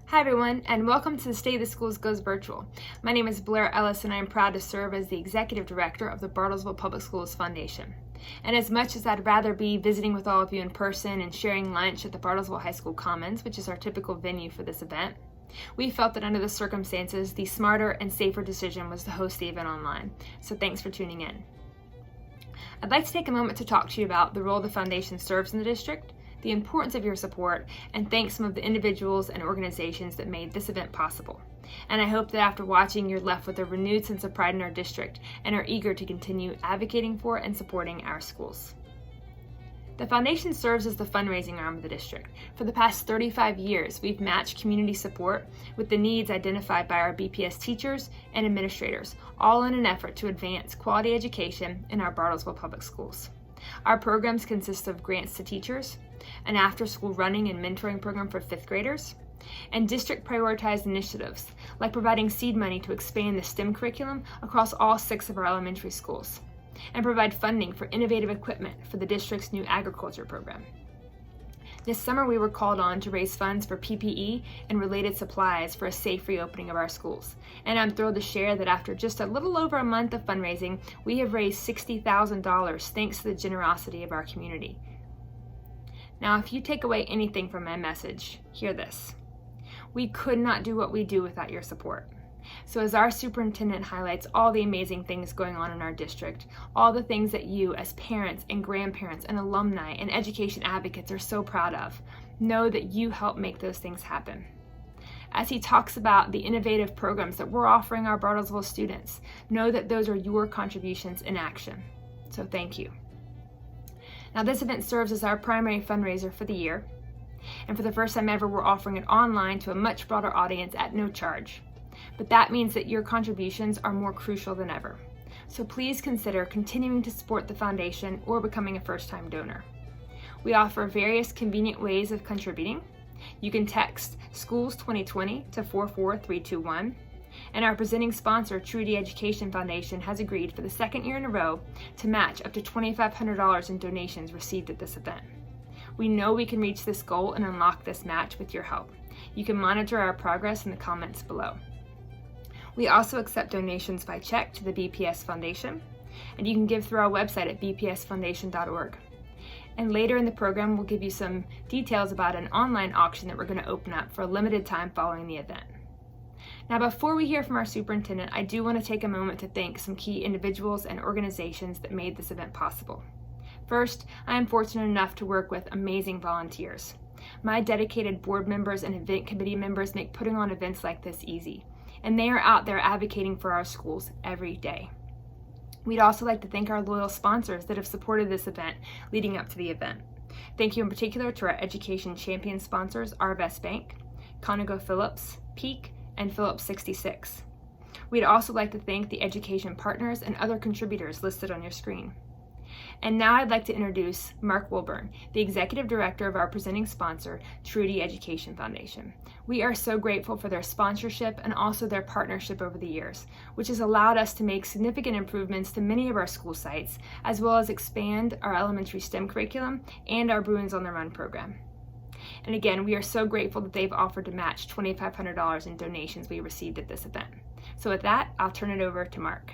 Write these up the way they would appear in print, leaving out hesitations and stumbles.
Hi everyone, and welcome to the State of the Schools Goes Virtual. My name is Blair Ellis, and I am proud to serve as the Executive Director of the Bartlesville Public Schools Foundation. And as much as I'd rather be visiting with all of you in person and sharing lunch at the Bartlesville High School Commons, which is our typical venue for this event, we felt that under the circumstances, the smarter and safer decision was to host the event online. So thanks for tuning in. I'd like to take a moment to talk to you about the role the foundation serves in the district, the importance of your support, and thank some of the individuals and organizations that made this event possible. And I hope that after watching, you're left with a renewed sense of pride in our district and are eager to continue advocating for and supporting our schools. The foundation serves as the fundraising arm of the district. For the past 35 years, we've matched community support with the needs identified by our BPS teachers and administrators, all in an effort to advance quality education in our Bartlesville Public Schools. Our programs consist of grants to teachers, an after-school running and mentoring program for 5th graders, and district-prioritized initiatives like providing seed money to expand the STEM curriculum across all 6 of our elementary schools, and provide funding for innovative equipment for the district's new agriculture program. This summer, we were called on to raise funds for PPE and related supplies for a safe reopening of our schools. And I'm thrilled to share that after just a little over a month of fundraising, we have raised $60,000 thanks to the generosity of our community. Now, if you take away anything from my message, hear this. We could not do what we do without your support. So as our superintendent highlights all the amazing things going on in our district, all the things that you as parents and grandparents and alumni and education advocates are so proud of, know that you help make those things happen. As he talks about the innovative programs that we're offering our Bartlesville students, know that those are your contributions in action. So thank you. Now, this event serves as our primary fundraiser for the year, and for the first time ever, we're offering it online to a much broader audience at no charge. But that means that your contributions are more crucial than ever. So please consider continuing to support the foundation or becoming a first-time donor. We offer various convenient ways of contributing. You can text SCHOOLS 2020 to 44321. And our presenting sponsor, Truity Education Foundation, has agreed for the 2nd year in a row to match up to $2,500 in donations received at this event. We know we can reach this goal and unlock this match with your help. You can monitor our progress in the comments below. We also accept donations by check to the BPS Foundation, and you can give through our website at bpsfoundation.org. And later in the program, we'll give you some details about an online auction that we're going to open up for a limited time following the event. Now, before we hear from our superintendent, I do want to take a moment to thank some key individuals and organizations that made this event possible. First, I am fortunate enough to work with amazing volunteers. My dedicated board members and event committee members make putting on events like this easy, and they are out there advocating for our schools every day. We'd also like to thank our loyal sponsors that have supported this event leading up to the event. Thank you in particular to our education champion sponsors, Arvest Bank, ConocoPhillips, Peak, and Phillips 66. We'd also like to thank the education partners and other contributors listed on your screen. And now I'd like to introduce Mark Wilburn, the Executive Director of our presenting sponsor, Truity Education Foundation. We are so grateful for their sponsorship and also their partnership over the years, which has allowed us to make significant improvements to many of our school sites, as well as expand our elementary STEM curriculum and our Bruins on the Run program. And again, we are so grateful that they've offered to match $2,500 in donations we received at this event. So with that, I'll turn it over to Mark.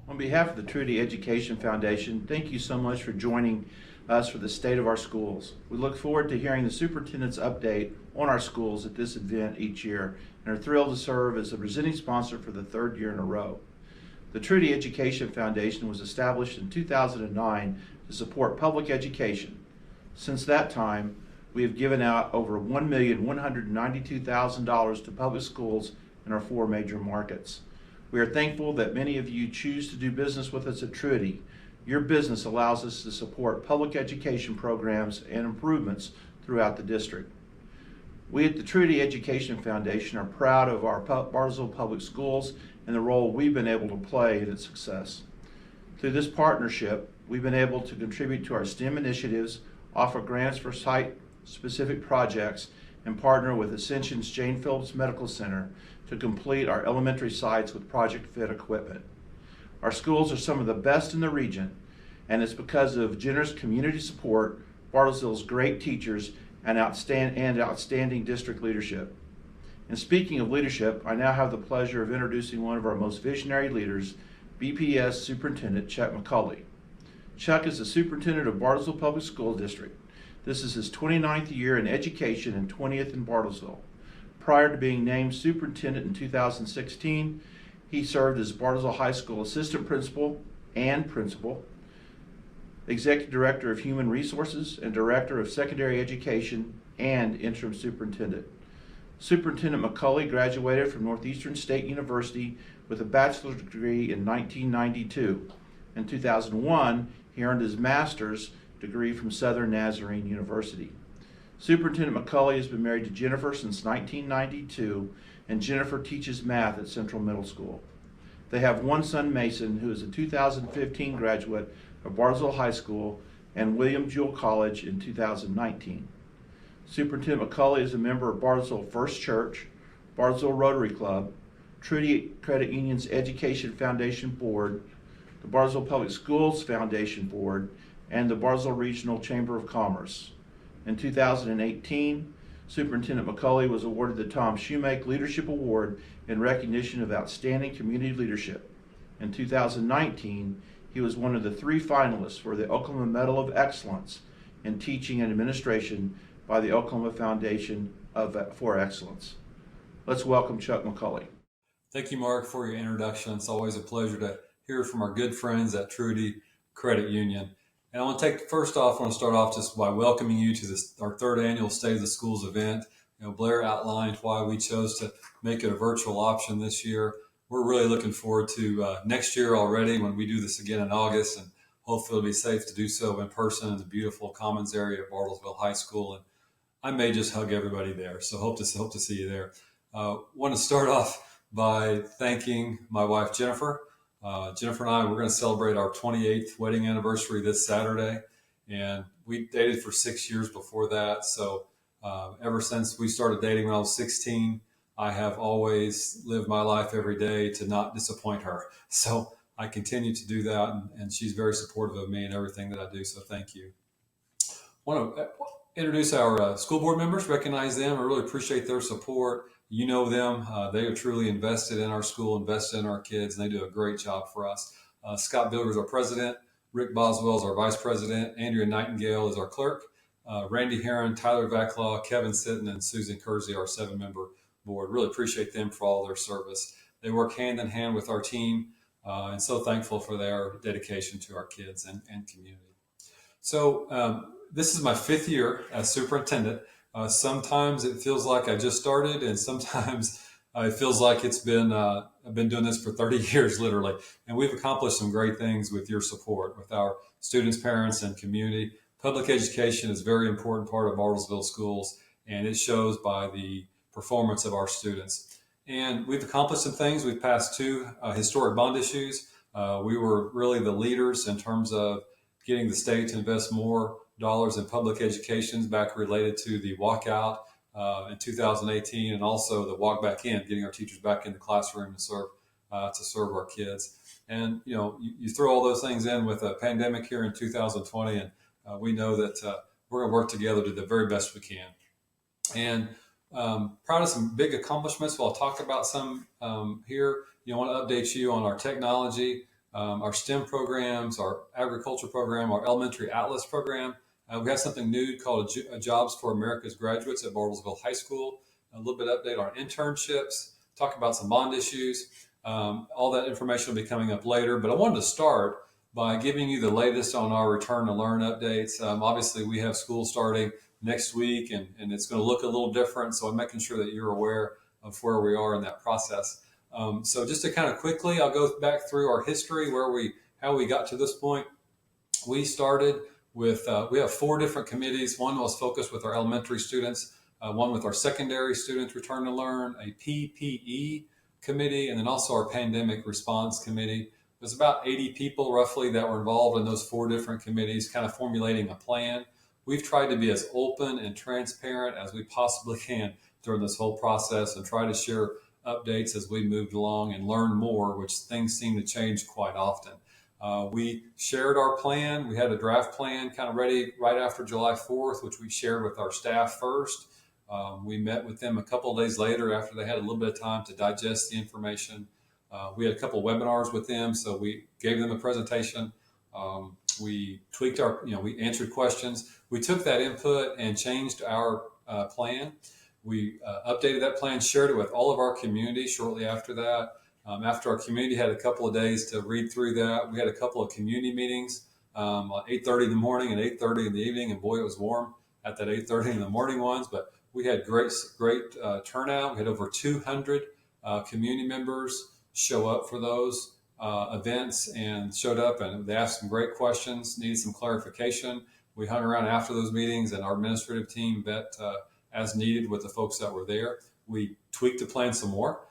On behalf of the Truity Education Foundation, thank you so much for joining us for the state of our schools. We look forward to hearing the superintendent's update on our schools at this event each year and are thrilled to serve as the presenting sponsor for the 3rd year in a row. The Truity Education Foundation was established in 2009 to support public education. Since that time, we have given out over $1,192,000 to public schools in our 4 major markets. We are thankful that many of you choose to do business with us at Truity. Your business allows us to support public education programs and improvements throughout the district. We at the Truity Education Foundation are proud of our Bartlesville Public Schools and the role we've been able to play in its success. Through this partnership, we've been able to contribute to our STEM initiatives, offer grants for site-specific projects, and partner with Ascension's Jane Phillips Medical Center to complete our elementary sites with Project Fit equipment. Our schools are some of the best in the region, and it's because of generous community support, Bartlesville's great teachers, and outstanding district leadership. And speaking of leadership, I now have the pleasure of introducing one of our most visionary leaders, BPS Superintendent Chuck McCulley. Chuck is the superintendent of Bartlesville Public School District. This is his 29th year in education and 20th in Bartlesville. Prior to being named superintendent in 2016, he served as Bartlesville High School assistant principal and principal, executive director of human resources, and director of secondary education and interim superintendent. Superintendent McCulley graduated from Northeastern State University with a bachelor's degree in 1992. In 2001, he earned his master's degree from Southern Nazarene University. Superintendent McCulley has been married to Jennifer since 1992, and Jennifer teaches math at Central Middle School. They have one son, Mason, who is a 2015 graduate of Bartlesville High School and William Jewell College in 2019. Superintendent McCulley is a member of Bartlesville First Church, Bartlesville Rotary Club, Trudy Credit Union's Education Foundation Board, the Bartlesville Public Schools Foundation Board, and the Bartlesville Regional Chamber of Commerce. In 2018, Superintendent McCulley was awarded the Tom Shoemake Leadership Award in recognition of outstanding community leadership. In 2019, he was one of the 3 finalists for the Oklahoma Medal of Excellence in Teaching and Administration by the Oklahoma Foundation for Excellence. Let's welcome Chuck McCulley. Thank you, Mark, for your introduction. It's always a pleasure to hear from our good friends at Trudy Credit Union. And I want to start off just by welcoming you to our 3rd annual State of the Schools event. Blair outlined why we chose to make it a virtual option this year. We're really looking forward to next year already when we do this again in August, and hopefully it'll be safe to do so in person in the beautiful Commons area at Bartlesville High School. And I may just hug everybody there, so hope to see you there. Want to start off by thanking my wife, Jennifer. Jennifer and I, we're going to celebrate our 28th wedding anniversary this Saturday, and we dated for 6 years before that. So ever since we started dating when I was 16, I have always lived my life every day to not disappoint her. So I continue to do that, and she's very supportive of me and everything that I do. So thank you. I want to introduce our school board members, recognize them. I really appreciate their support. You know them. They are truly invested in our school, invested in our kids, and they do a great job for us. Scott Bilger is our president. Rick Boswell is our vice president. Andrea Nightingale is our clerk. Randy Heron, Tyler Vaclaw, Kevin Sitton, and Susan Kersey, our 7-member board. Really appreciate them for all their service. They work hand in hand with our team, and so thankful for their dedication to our kids and community. So this is my 5th year as superintendent. Sometimes it feels like I just started, and sometimes it feels like I've been doing this for 30 years, literally. And we've accomplished some great things with your support, with our students, parents, and community. Public education is a very important part of Bartlesville schools, and it shows by the performance of our students. And we've accomplished some things. We've passed 2 historic bond issues. We were really the leaders in terms of getting the state to invest more dollars in public education back related to the walkout in 2018, and also the walk back in, getting our teachers back in the classroom to serve our kids. And you throw all those things in with a pandemic here in 2020, and we know that we're going to work together to do the very best we can. And proud of some big accomplishments. Well, I'll talk about some here. I want to update you on our technology, our STEM programs, our agriculture program, our elementary atlas program. We have something new called Jobs for America's Graduates at Bartlesville High School. A little bit of update on internships, talk about some bond issues. All that information will be coming up later, but I wanted to start by giving you the latest on our Return to Learn updates. Obviously, we have school starting next week, and it's going to look a little different, so I'm making sure that you're aware of where we are in that process. So just to kind of quickly, I'll go back through our history, how we got to this point. We started with, we have 4 different committees. One was focused with our elementary students, one with our secondary students, Return to Learn, a PPE committee, and then also our pandemic response committee. There's about 80 people roughly that were involved in those 4 different committees, kind of formulating a plan we've tried to be as open and transparent as we possibly can during this whole process and try to share updates as we moved along and learn more, which things seem to change quite often. We shared our plan. We had a draft plan kind of ready right after July 4th, which we shared with our staff first. We met with them a couple of days later after they had a little bit of time to digest the information. We had a couple of webinars with them, so we gave them a presentation. We tweaked we answered questions. We took that input and changed our plan. We updated that plan, shared it with all of our community shortly after that. After our community had a couple of days to read through that, we had a couple of community meetings at 8:30 in the morning and 8:30 in the evening, and boy, it was warm at that 8:30 in the morning ones, but we had great turnout. We had over 200 community members show up for those events and showed up, and they asked some great questions, needed some clarification. We hung around after those meetings, and our administrative team met as needed with the folks that were there. We tweaked the plan some more.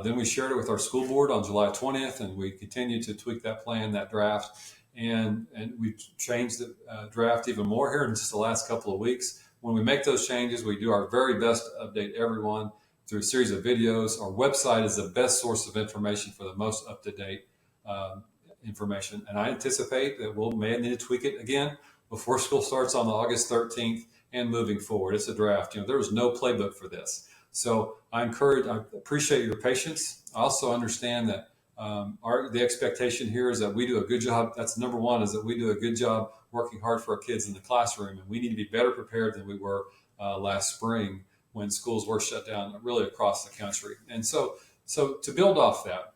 Then we shared it with our school board on July 20th, and we continued to tweak that plan, that draft, and we changed the draft even more here in just the last couple of weeks. When we make those changes, we do our very best to update everyone through a series of videos. Our website is the best source of information for the most up-to-date information, and I anticipate that we may need to tweak it again before school starts on August 13th and moving forward. It's a draft. There was no playbook for this. So I appreciate your patience. I also understand that the expectation here is that we do a good job. That's number one, is that we do a good job working hard for our kids in the classroom, and we need to be better prepared than we were last spring when schools were shut down really across the country. And so to build off that,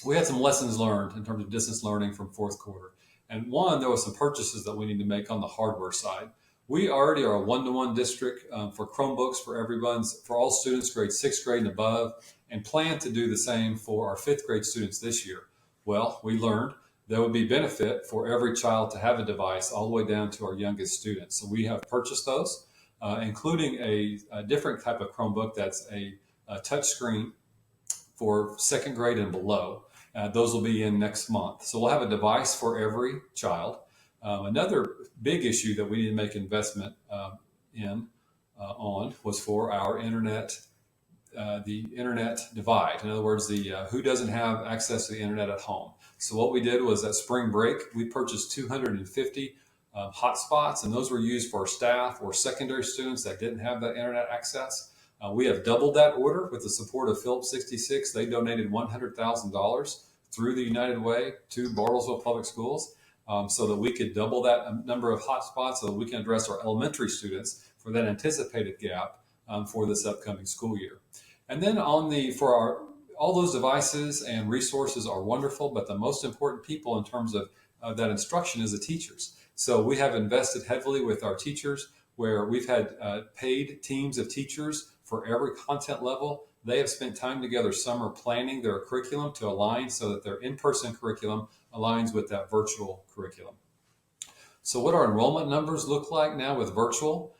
we had some lessons learned in terms of distance learning from fourth quarter. And one, there was some purchases that we need to make on the hardware side. We already are a one-to-one district for Chromebooks for all students grades 6th grade and above, and plan to do the same for our 5th grade students this year. Well, we learned there would be benefit for every child to have a device all the way down to our youngest students. So we have purchased those, including a different type of Chromebook that's a touch screen for 2nd grade and below. Those will be in next month. So we'll have a device for every child. Another big issue that we need to make investment on was for our internet, the internet divide. In other words, who doesn't have access to the internet at home. So what we did was at spring break, we purchased 250 hotspots, and those were used for staff or secondary students that didn't have that internet access. We have doubled that order with the support of Phillips 66. They donated $100,000 through the United Way to Bartlesville Public Schools. So that we could double that number of hotspots so that we can address our elementary students for that anticipated gap for this upcoming school year. And then all those devices and resources are wonderful, but the most important people in terms of that instruction is the teachers. So we have invested heavily with our teachers, where we've had paid teams of teachers for every content level. They have spent time together summer planning their curriculum to align so that their in-person curriculum aligns with that virtual curriculum. So what our enrollment numbers look like now with virtual,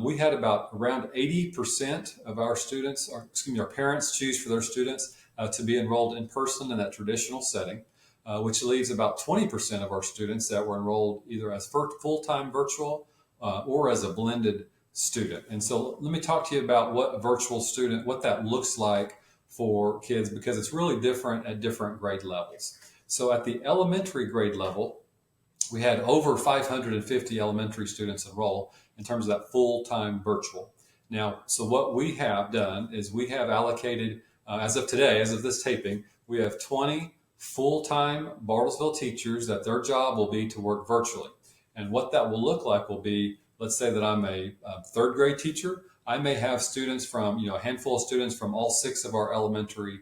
we had around 80% of our students, our parents choose for their students to be enrolled in person in that traditional setting, which leaves about 20% of our students that were enrolled either as full-time virtual or as a blended student. And so let me talk to you about what a virtual student, what that looks like for kids, because it's really different at different grade levels. So at the elementary grade level, we had over 550 elementary students enroll in terms of that full-time virtual. Now, so what we have done is we have allocated, as of today, as of this taping, we have 20 full-time Bartlesville teachers that their job will be to work virtually. And what that will look like will be, let's say that I'm a 3rd grade teacher. I may have students from, a handful of students from all 6 of our elementary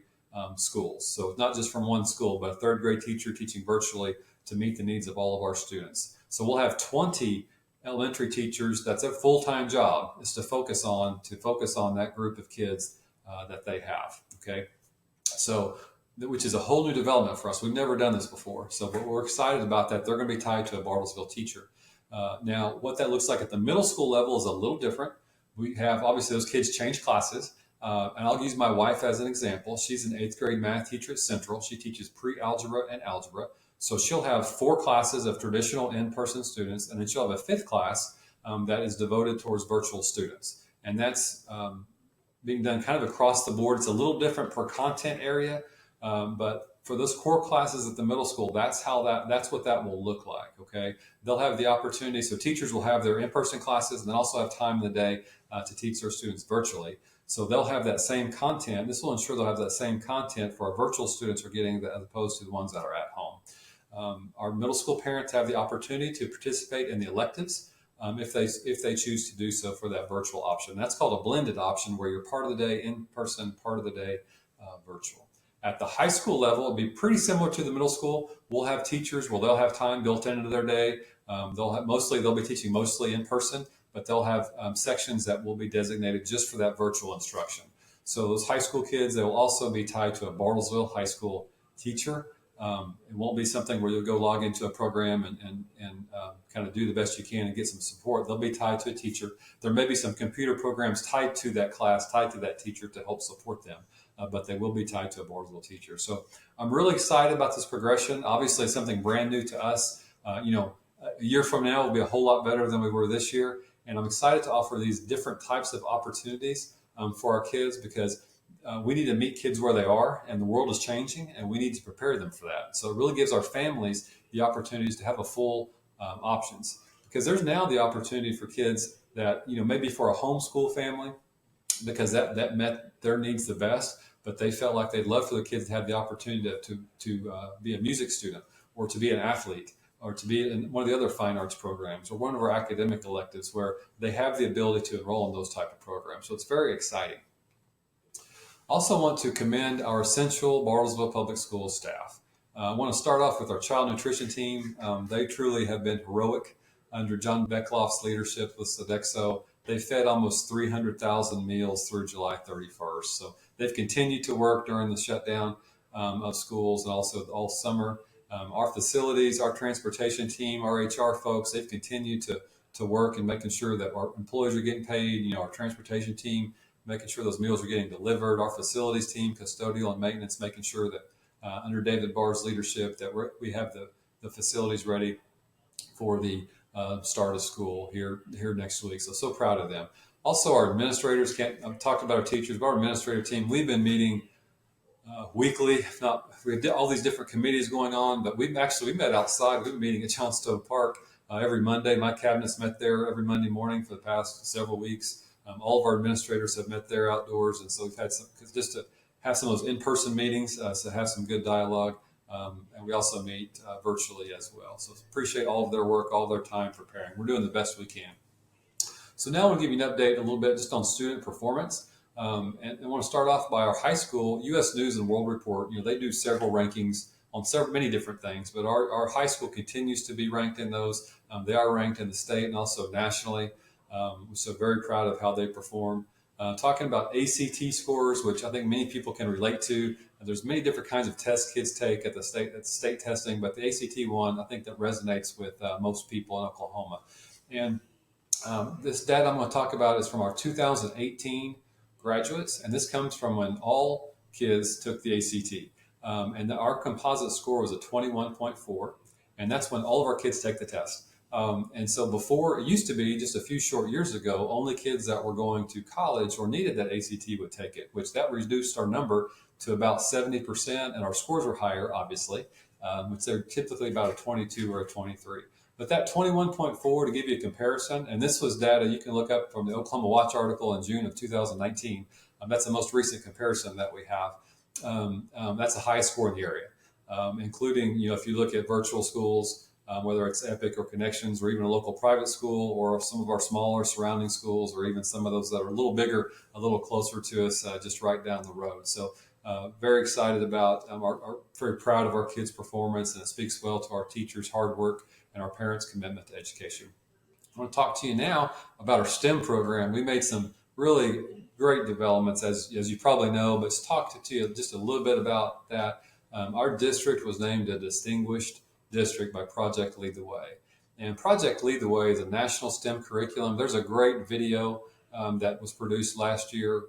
schools. So not just from one school, but a 3rd grade teacher teaching virtually to meet the needs of all of our students. So we'll have 20 elementary teachers. That's a full-time job, is to focus on that group of kids that they have. Okay. So, which is a whole new development for us. We've never done this before. So we're excited about that. They're going to be tied to a Bartlesville teacher. Now, what that looks like at the middle school level is a little different. We have, obviously, those kids change classes. And I'll use my wife as an example. She's an 8th grade math teacher at Central. She teaches pre-algebra and algebra. So she'll have 4 classes of traditional in-person students, and then she'll have a 5th class that is devoted towards virtual students. And that's being done kind of across the board. It's a little different per content area, but for those core classes at the middle school, that's what that will look like. Okay, they'll have the opportunity. So teachers will have their in-person classes, and then also have time in the day to teach their students virtually. So they'll have that same content. This will ensure they'll have that same content for our virtual students are getting, as opposed to the ones that are at home. Our middle school parents have the opportunity to participate in the electives if they choose to do so for that virtual option. That's called a blended option, where you're part of the day in person, part of the day virtual. At the high school level, it'll be pretty similar to the middle school. We'll have teachers, they'll have time built into their day. They'll be teaching mostly in person, but they'll have sections that will be designated just for that virtual instruction. So those high school kids, they will also be tied to a Bartlesville High School teacher. It won't be something where you'll go log into a program and kind of do the best you can and get some support. They'll be tied to a teacher. There may be some computer programs tied to that class, tied to that teacher to help support them, but they will be tied to a Bartlesville teacher. So I'm really excited about this progression. Obviously, it's something brand new to us. A year from now will be a whole lot better than we were this year. And I'm excited to offer these different types of opportunities for our kids, because we need to meet kids where they are, and the world is changing, and we need to prepare them for that. So it really gives our families the opportunities to have a full options, because there's now the opportunity for kids that, maybe for a homeschool family, because that met their needs the best, but they felt like they'd love for the kids to have the opportunity to be a music student, or to be an athlete, or to be in one of the other fine arts programs, or one of our academic electives, where they have the ability to enroll in those type of programs. So it's very exciting. Also want to commend our Central Bartlesville Public Schools staff. I want to start off with our child nutrition team. They truly have been heroic under John Beckloff's leadership with Sodexo. They fed almost 300,000 meals through July 31st. So they've continued to work during the shutdown of schools, and also all summer. Our facilities, our transportation team, our HR folks, they've continued to work and making sure that our employees are getting paid. Our transportation team, making sure those meals are getting delivered. Our facilities team, custodial and maintenance, making sure that under David Barr's leadership, that we have the facilities ready for the start of school here next week. So proud of them. Also, our administrators, I've talked about our teachers, but our administrative team, we've been meeting weekly. If not, we have all these different committees going on, but we met outside. We've been meeting at Johnstone Park every Monday. My cabinet's met there every Monday morning for the past several weeks. All of our administrators have met there outdoors, and so we've had just to have some of those in-person meetings, to have some good dialogue, and we also meet virtually as well. So appreciate all of their work, all of their time preparing. We're doing the best we can. So now I want to give you an update a little bit just on student performance. And I want to start off by our high school U.S. News and World Report. They do several rankings on many different things, but our high school continues to be ranked in those. They are ranked in the state and also nationally. So very proud of how they perform. Talking about ACT scores, which I think many people can relate to. There's many different kinds of tests kids take at the state testing, but the ACT one, I think that resonates with most people in Oklahoma. And this data I'm going to talk about is from our 2018 graduates, and this comes from when all kids took the ACT. And our composite score was a 21.4, and that's when all of our kids take the test. And so before, it used to be just a few short years ago, only kids that were going to college or needed that ACT would take it, which that reduced our number to about 70%, and our scores were higher, obviously, which they're typically about a 22 or a 23. But that 21.4, to give you a comparison, and this was data you can look up from the Oklahoma Watch article in June of 2019. That's the most recent comparison that we have. That's the highest score in the area, including, if you look at virtual schools, whether it's Epic or Connections, or even a local private school, or some of our smaller surrounding schools, or even some of those that are a little bigger, a little closer to us, just right down the road. So very excited about, very proud of our kids' performance, and it speaks well to our teachers' hard work and our parents' commitment to education. I want to talk to you now about our STEM program. We made some really great developments, as you probably know, but to talk to you just a little bit about that. Our district was named a distinguished district by Project Lead the Way. And Project Lead the Way is a national STEM curriculum. There's a great video that was produced last year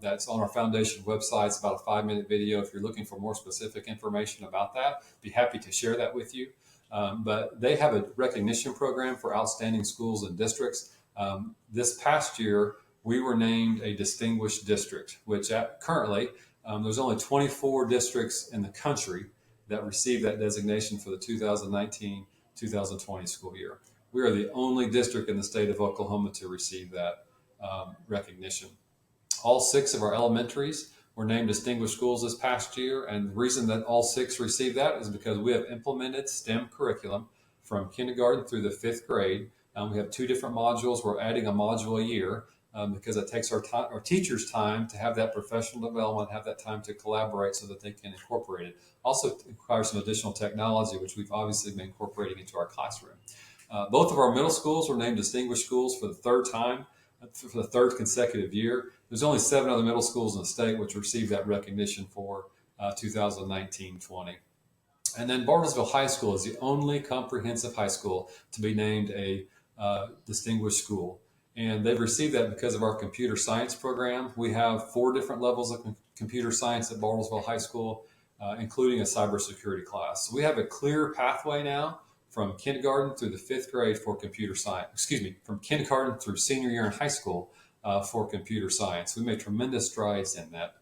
that's on our foundation website. It's about a 5-minute video. If you're looking for more specific information about that, be happy to share that with you. but they have a recognition program for outstanding schools and districts. This past year, we were named a distinguished district, which currently there's only 24 districts in the country that receive that designation for the 2019-2020 school year. We are the only district in the state of Oklahoma to receive that recognition. All 6 of our elementaries were named distinguished schools this past year, and the reason that all 6 received that is because we have implemented STEM curriculum from kindergarten through the 5th grade. We have 2 different modules. We're adding a module a year because it takes our teachers time to have that professional development, have that time to collaborate so that they can incorporate it. Also requires some additional technology, which we've obviously been incorporating into our classroom. Both of our middle schools were named distinguished schools for the 3rd time, for the 3rd consecutive year. There's only 7 other middle schools in the state which received that recognition for 2019-20. And then Bartlesville High School is the only comprehensive high school to be named a distinguished school. And they've received that because of our computer science program. We have 4 different levels of computer science at Bartlesville High School, including a cybersecurity class. So we have a clear pathway now from kindergarten through the 5th grade for computer science, from kindergarten through senior year in high school for computer science. We made tremendous strides in that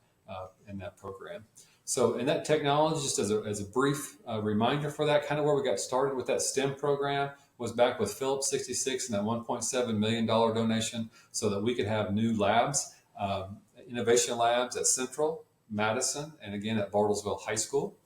program. So, and that technology, just as a brief reminder for that, kind of where we got started with that STEM program was back with Phillips 66 and that $1.7 million donation so that we could have new labs, innovation labs at Central, Madison, and again at Bartlesville High School.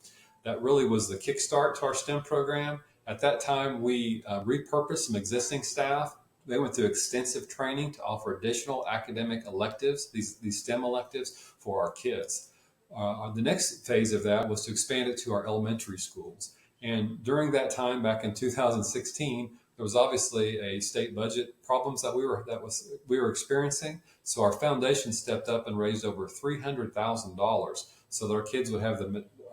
That really was the kickstart to our STEM program. At that time, we repurposed some existing staff. They went through extensive training to offer additional academic electives, these STEM electives for our kids. The next phase of that was to expand it to our elementary schools. And during that time, back in 2016, there was obviously a state budget problems that we were experiencing. So our foundation stepped up and raised over $300,000 so that our kids would have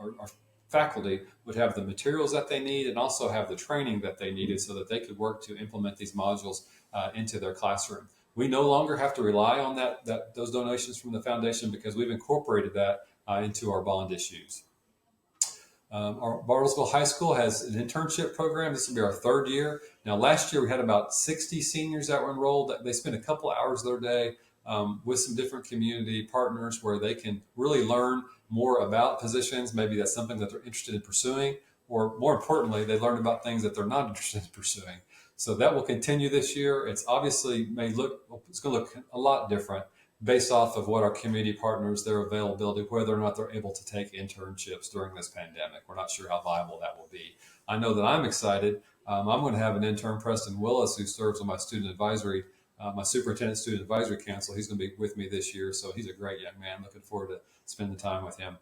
our faculty would have the materials that they need and also have the training that they needed so that they could work to implement these modules into their classroom. We no longer have to rely on those donations from the foundation because we've incorporated that into our bond issues. Our Bartlesville High School has an internship program. This will be our 3rd year. Now, last year we had about 60 seniors that were enrolled. They spent a couple hours of their day with some different community partners where they can really learn more about positions. Maybe that's something that they're interested in pursuing, or more importantly, they learn about things that they're not interested in pursuing. So that will continue this year. It's obviously it's going to look a lot different based off of what our community partners, their availability, whether or not they're able to take internships during this pandemic. We're not sure how viable that will be. I know that I'm excited. I'm going to have an intern, Preston Willis, who serves on my student advisory, my superintendent student advisory council. He's going to be with me this year. So he's a great young man. Looking forward to spending time with him.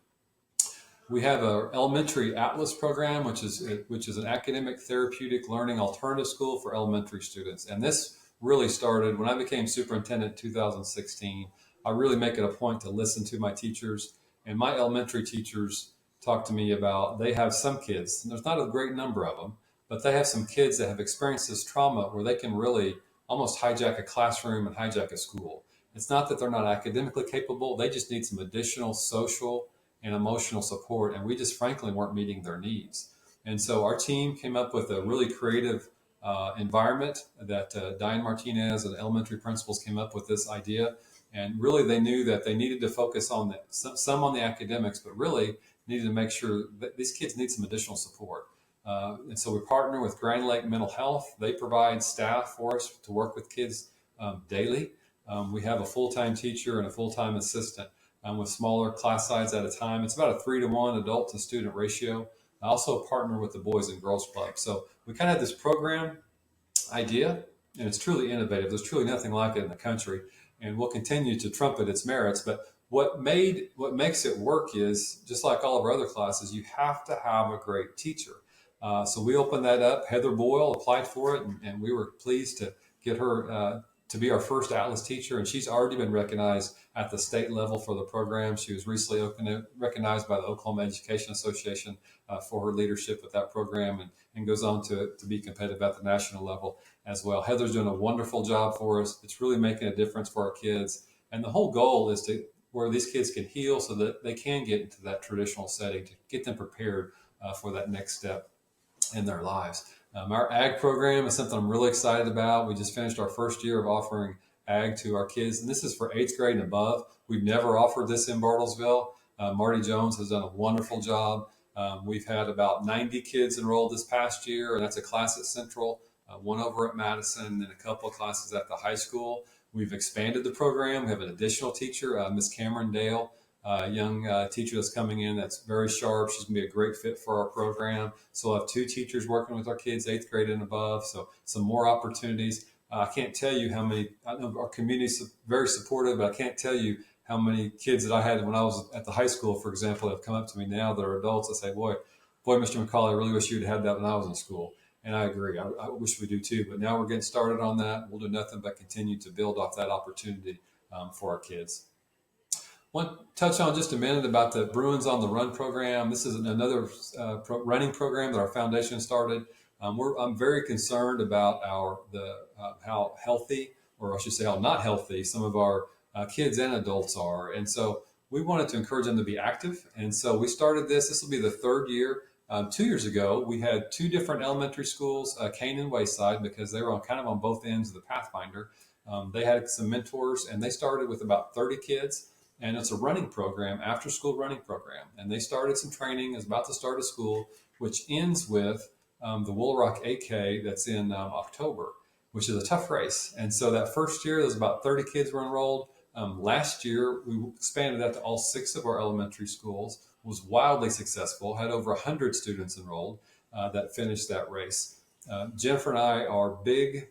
We have our elementary Atlas program, which is an academic therapeutic learning alternative school for elementary students. And this really started when I became superintendent in 2016. I really make it a point to listen to my teachers, and my elementary teachers talk to me about, they have some kids, and there's not a great number of them, but they have some kids that have experienced this trauma where they can really almost hijack a classroom and hijack a school. It's not that they're not academically capable, they just need some additional social and emotional support, and we just frankly weren't meeting their needs. And so our team came up with a really creative environment that Diane Martinez and elementary principals came up with this idea. And really they knew that they needed to focus on some on the academics, but really needed to make sure that these kids need some additional support. And so we partner with Grand Lake Mental Health. They provide staff for us to work with kids daily. We have a full-time teacher and a full-time assistant with smaller class size at a time. It's about a 3-to-1 adult to student ratio. I also partner with the Boys and Girls Club. So we kind of had this program idea, and it's truly innovative. There's truly nothing like it in the country, and we'll continue to trumpet its merits. But what makes it work is, just like all of our other classes, you have to have a great teacher. So we opened that up. Heather Boyle applied for it, and we were pleased to get her to be our first Atlas teacher, and she's already been recognized at the state level for the program. She was recently recognized by the Oklahoma Education Association for her leadership with that program, and goes on to be competitive at the national level as well. Heather's doing a wonderful job for us. It's really making a difference for our kids. And the whole goal is to where these kids can heal so that they can get into that traditional setting to get them prepared for that next step. in their lives. Our ag program is something I'm really excited about. We just finished our first year of offering ag to our kids, and this is for 8th grade and above. We've never offered this in Bartlesville. Marty Jones has done a wonderful job. We've had about 90 kids enrolled this past year, and that's a class at Central, one over at Madison, and then a couple of classes at the high school. We've expanded the program. We have an additional teacher, Miss Cameron Dale, a young teacher that's coming in that's very sharp. She's going to be a great fit for our program. So we'll have 2 teachers working with our kids, 8th grade and above. So some more opportunities. I can't tell you how many, I know our community is very supportive, but I can't tell you how many kids that I had when I was at the high school, for example, have come up to me now that are adults. I say, boy, Mr. McCauley, I really wish you'd had that when I was in school. And I agree. I wish we do too. But now we're getting started on that. We'll do nothing but continue to build off that opportunity for our kids. I want to touch on just a minute about the Bruins on the Run program. This is another running program that our foundation started. I'm very concerned about how healthy, or I should say how not healthy, some of our kids and adults are. And so we wanted to encourage them to be active. And so we started this. This will be the 3rd year. 2 years ago, we had 2 different elementary schools, Kane and Wayside, because they were kind of on both ends of the Pathfinder. They had some mentors, and they started with about 30 kids. And it's a running program, after school running program. And they started some training, is about to start a school, which ends with the Woolaroc 8K that's in October, which is a tough race. And so that first year, there's about 30 kids were enrolled. Last year, we expanded that to all 6 of our elementary schools, was wildly successful, had over 100 students enrolled that finished that race. Jennifer and I are big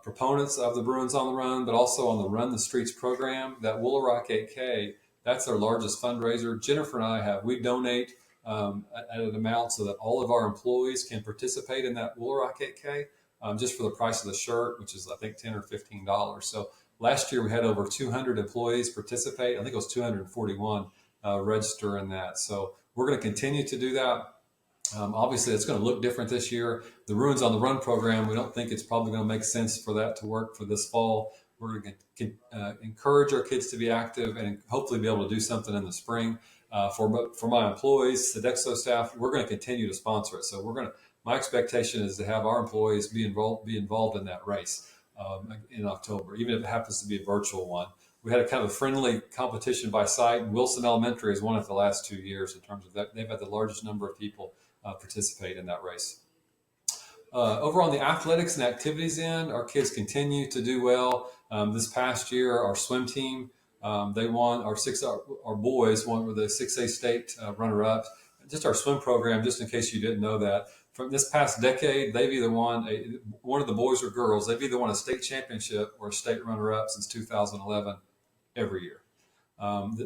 proponents of the Bruins on the Run, but also on the Run the Streets program. That Woolaroc 8K, that's our largest fundraiser. Jennifer and I we donate at an amount so that all of our employees can participate in that Woolaroc 8K just for the price of the shirt, which is I think $10 or $15. So last year we had over 200 employees participate. I think it was 241 register in that. So we're going to continue to do that. Obviously, it's going to look different this year. The Bruins on the Run program, we don't think it's probably going to make sense for that to work for this fall. We're going to encourage our kids to be active and hopefully be able to do something in the spring. For my employees, Sodexo staff, we're going to continue to sponsor it. So my expectation is to have our employees be involved in that race in October, even if it happens to be a virtual one. We had a kind of a friendly competition by site. Wilson Elementary has won it the last 2 years in terms of that. They've had the largest number of people participate in that race. Over on the athletics and activities end, our kids continue to do well. This past year, our swim team, they won. Our boys won with the 6A state runner-up. Just our swim program, just in case you didn't know that, from this past decade, they've either won one of the boys or girls. They've either won a state championship or a state runner-up since 2011 every year.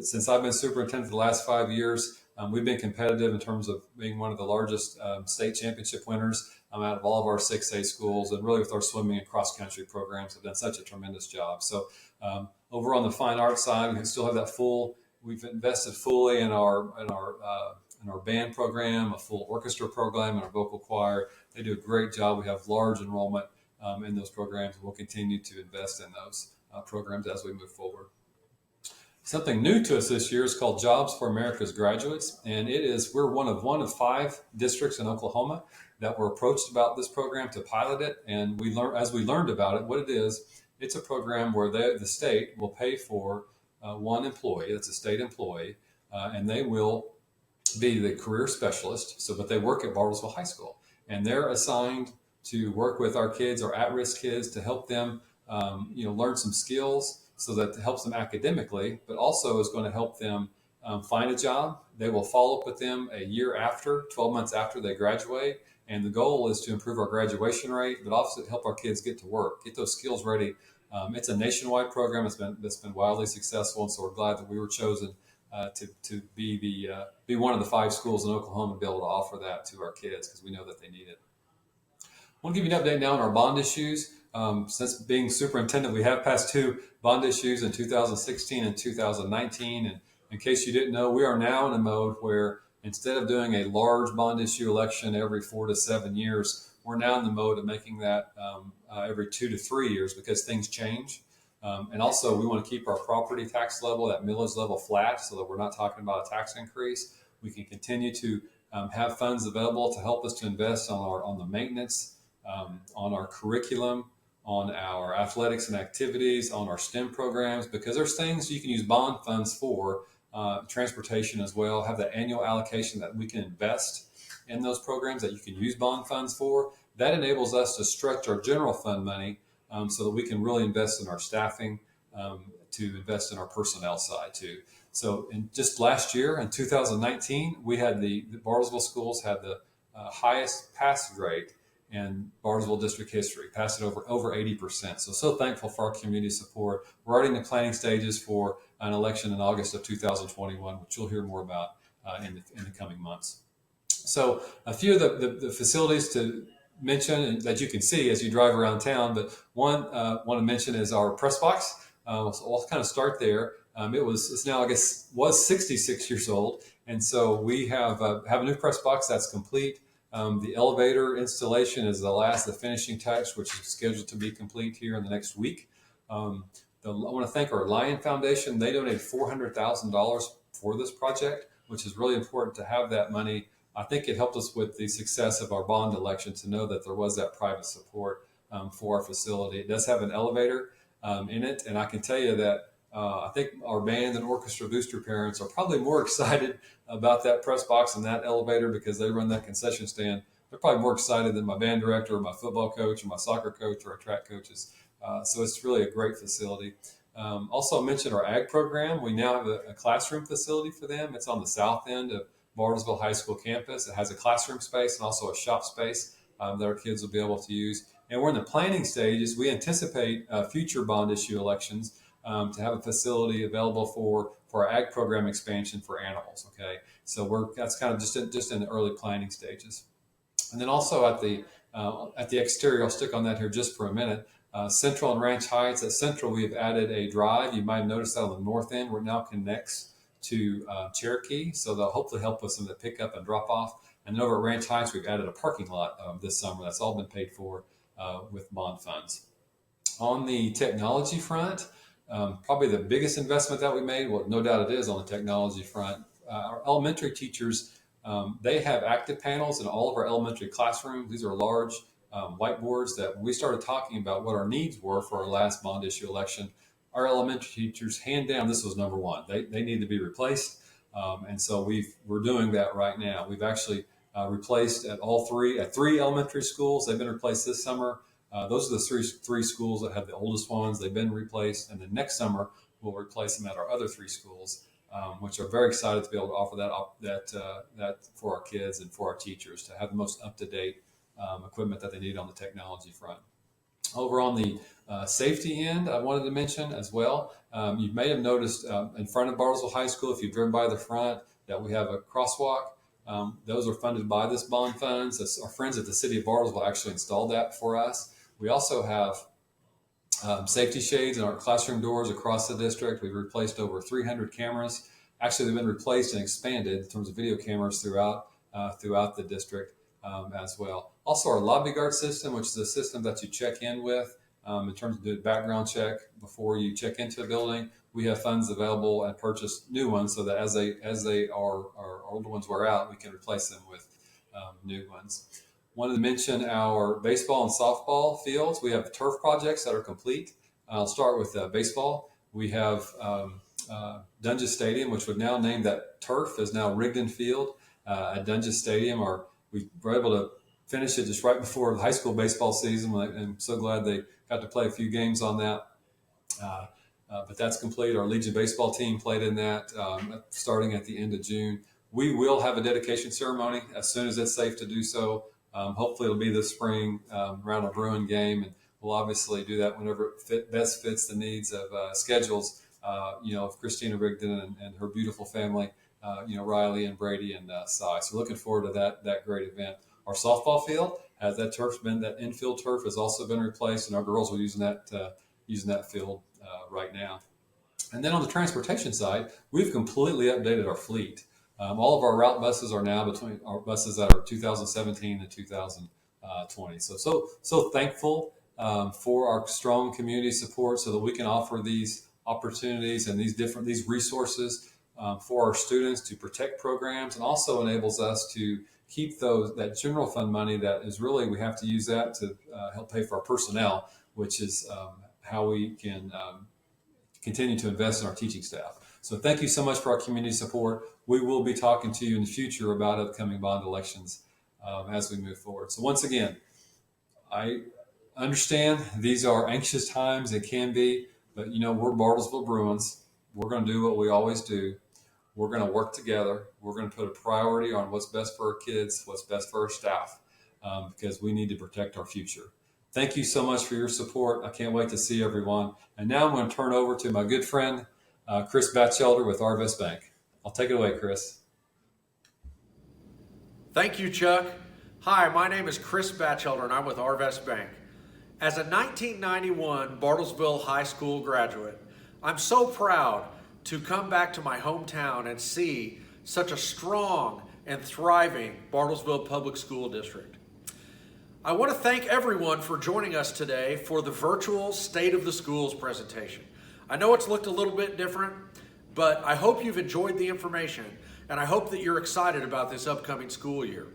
Since I've been superintendent the last 5 years, we've been competitive in terms of being one of the largest state championship winners out of all of our 6A schools, and really with our swimming and cross-country programs have done such a tremendous job. So over on the fine arts side, we can still have that we've invested fully in our band program, a full orchestra program, and our vocal choir. They do a great job. We have large enrollment in those programs, and we'll continue to invest in those programs as we move forward. Something new to us this year is called Jobs for America's Graduates, and we're one of 5 districts in Oklahoma that were approached about this program to pilot it. And as we learned about it, what it is, it's a program where the state will pay for one employee, that's a state employee, and they will be the career specialist. But they work at Bartlesville High School, and they're assigned to work with our kids, our at-risk kids, to help them, learn some skills. So that helps them academically, but also is going to help them find a job. They will follow up with them a year after, 12 months after they graduate. And the goal is to improve our graduation rate, but also help our kids get to work, get those skills ready. It's a nationwide program that's been wildly successful. And so we're glad that we were chosen to be one of the 5 schools in Oklahoma to be able to offer that to our kids because we know that they need it. I want to give you an update now on our bond issues. Since being superintendent, we have passed 2 bond issues in 2016 and 2019. And in case you didn't know, we are now in a mode where instead of doing a large bond issue election every 4 to 7 years, we're now in the mode of making that every 2 to 3 years because things change. And also, we want to keep our property tax level, that millage level, flat so that we're not talking about a tax increase. We can continue to have funds available to help us to invest on the maintenance, on our curriculum, on our athletics and activities, on our STEM programs, because there's things you can use bond funds for, transportation as well, have the annual allocation that we can invest in those programs that you can use bond funds for. That enables us to stretch our general fund money so that we can really invest in our staffing, to invest in our personnel side too. So in just last year, in 2019, we had the Bartlesville schools had the highest pass rate in Bartlesville district history, passed it over 80%. So thankful for our community support. We're already in the planning stages for an election in August of 2021, which you'll hear more about in the coming months. So a few of the facilities to mention that you can see as you drive around town, but one I want to mention is our press box. So I'll kind of start there. It's now, I guess, was 66 years old. And so we have a new press box that's complete. The elevator installation is the finishing touch, which is scheduled to be complete here in the next week. I want to thank our Lion Foundation. They donated $400,000 for this project, which is really important to have that money. I think it helped us with the success of our bond election to know that there was that private support for our facility. It does have an elevator in it, and I can tell you that I think our band and orchestra booster parents are probably more excited about that press box and that elevator because they run that concession stand. They're probably more excited than my band director or my football coach or my soccer coach or our track coaches. So it's really a great facility. Also mentioned our ag program. We now have a classroom facility for them. It's on the south end of Bartlesville High School campus. It has a classroom space and also a shop space that our kids will be able to use. And we're in the planning stages. We anticipate future bond issue elections to have a facility available for our ag program expansion for animals. Okay, so that's kind of just in the early planning stages. And then also at the exterior, I'll stick on that here just for a minute. Central and Ranch Heights. At Central, we have added a drive. You might have noticed that on the north end, where it now connects to Cherokee. So they'll hopefully help us in the pickup and drop off. And then over at Ranch Heights, we've added a parking lot this summer. That's all been paid for with bond funds. On the technology front, probably the biggest investment that we made, well, no doubt it is on the technology front. Our elementary teachers, they have active panels in all of our elementary classrooms. These are large whiteboards that when we started talking about what our needs were for our last bond issue election, our elementary teachers, hand down, this was number one. They need to be replaced. And so we're doing that right now. We've actually replaced at three elementary schools. They've been replaced this summer. Those are the three schools that have the oldest ones. They've been replaced. And then next summer, we'll replace them at our other three schools, which are very excited to be able to offer that for our kids and for our teachers to have the most up-to-date equipment that they need on the technology front. Over on the safety end, I wanted to mention as well, you may have noticed in front of Bartlesville High School, if you've driven by the front, that we have a crosswalk. Those are funded by this bond funds. Our friends at the City of Bartlesville actually installed that for us. We also have safety shades in our classroom doors across the district. We've replaced over 300 cameras. Actually, they've been replaced and expanded in terms of video cameras throughout the district as well. Also, our lobby guard system, which is a system that you check in with in terms of the background check before you check into a building. We have funds available and purchase new ones so that as our older ones wear out, we can replace them with new ones. Wanted to mention our baseball and softball fields. We have turf projects that are complete. I'll start with baseball. We have Dunges Stadium, which would now name that turf, is now Rigdon Field at Dunges Stadium. We were able to finish it just right before the high school baseball season. I'm so glad they got to play a few games on that. But that's complete. Our Legion baseball team played in that starting at the end of June. We will have a dedication ceremony as soon as it's safe to do so. Hopefully it'll be this spring around a Bruin game, and we'll obviously do that whenever it best fits the needs of schedules, of Christina Rigdon and her beautiful family, Riley and Brady and Cy. So looking forward to that great event. Our softball field has that infield turf has also been replaced, and our girls are using that field right now. And then on the transportation side, we've completely updated our fleet. All of our route buses are now between our buses that are 2017 and 2020. So thankful for our strong community support so that we can offer these opportunities and these resources for our students to protect programs, and also enables us to keep that general fund money that is really, we have to use that to help pay for our personnel, which is how we can continue to invest in our teaching staff. So thank you so much for our community support. We will be talking to you in the future about upcoming bond elections as we move forward. So once again, I understand these are anxious times, it can be, but we're Bartlesville Bruins. We're going to do what we always do. We're going to work together. We're going to put a priority on what's best for our kids, what's best for our staff, because we need to protect our future. Thank you so much for your support. I can't wait to see everyone. And now I'm going to turn over to my good friend, Chris Batchelder with Arvest Bank. I'll take it away, Chris. Thank you, Chuck. Hi, my name is Chris Batchelder, and I'm with Arvest Bank. As a 1991 Bartlesville High School graduate, I'm so proud to come back to my hometown and see such a strong and thriving Bartlesville Public School District. I want to thank everyone for joining us today for the virtual State of the Schools presentation. I know it's looked a little bit different, but I hope you've enjoyed the information, and I hope that you're excited about this upcoming school year.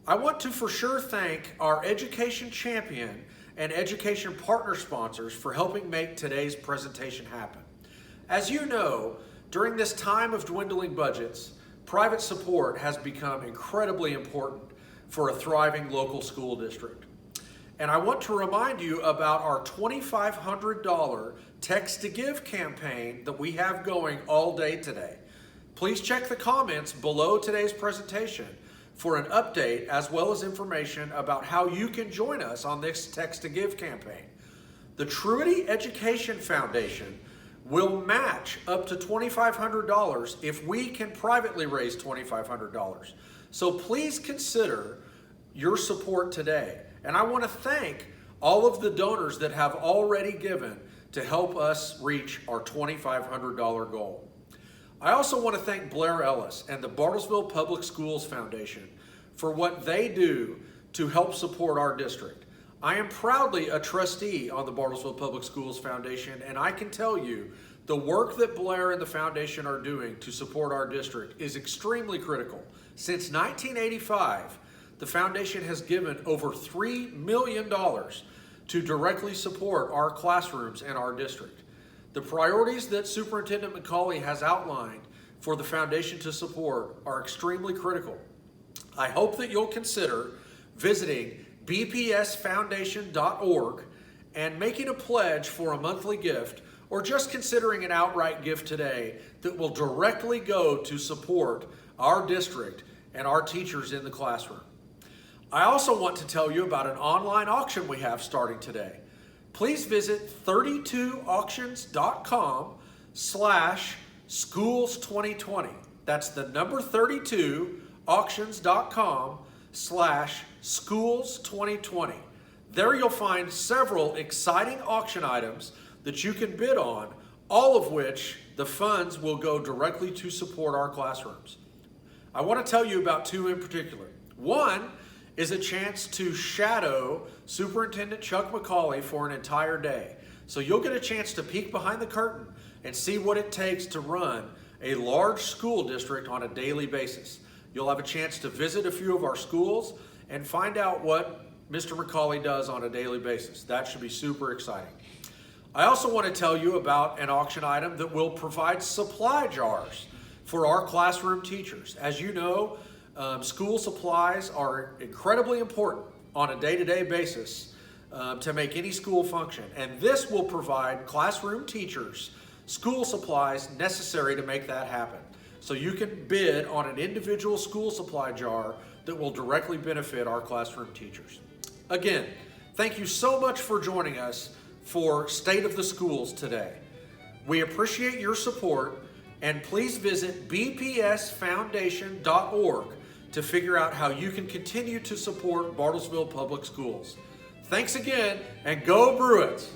I want to for sure thank our education champion and education partner sponsors for helping make today's presentation happen. As you know, during this time of dwindling budgets, private support has become incredibly important for a thriving local school district. And I want to remind you about our $2,500 Text to Give campaign that we have going all day today. Please check the comments below today's presentation for an update as well as information about how you can join us on this Text to Give campaign. The Truity Education Foundation will match up to $2,500 if we can privately raise $2,500. So please consider your support today. And I want to thank all of the donors that have already given to help us reach our $2,500 goal. I also want to thank Blair Ellis and the Bartlesville Public Schools Foundation for what they do to help support our district. I am proudly a trustee on the Bartlesville Public Schools Foundation, and I can tell you the work that Blair and the foundation are doing to support our district is extremely critical. Since 1985, the foundation has given over $3 million to directly support our classrooms and our district. The priorities that Superintendent McCauley has outlined for the foundation to support are extremely critical. I hope that you'll consider visiting bpsfoundation.org and making a pledge for a monthly gift, or just considering an outright gift today that will directly go to support our district and our teachers in the classroom. I also want to tell you about an online auction we have starting today. Please visit 32auctions.com/schools2020. That's the number 32auctions.com/schools2020. There you'll find several exciting auction items that you can bid on, all of which the funds will go directly to support our classrooms. I want to tell you about two in particular. One is a chance to shadow Superintendent Chuck McCauley for an entire day. So you'll get a chance to peek behind the curtain and see what it takes to run a large school district on a daily basis. You'll have a chance to visit a few of our schools and find out what Mr. McCauley does on a daily basis. That should be super exciting. I also want to tell you about an auction item that will provide supply jars for our classroom teachers. As you know, school supplies are incredibly important on a day-to-day basis to make any school function. And this will provide classroom teachers school supplies necessary to make that happen. So you can bid on an individual school supply jar that will directly benefit our classroom teachers. Again, thank you so much for joining us for State of the Schools today. We appreciate your support, and please visit bpsfoundation.org to figure out how you can continue to support Bartlesville Public Schools. Thanks again, and go Bruins!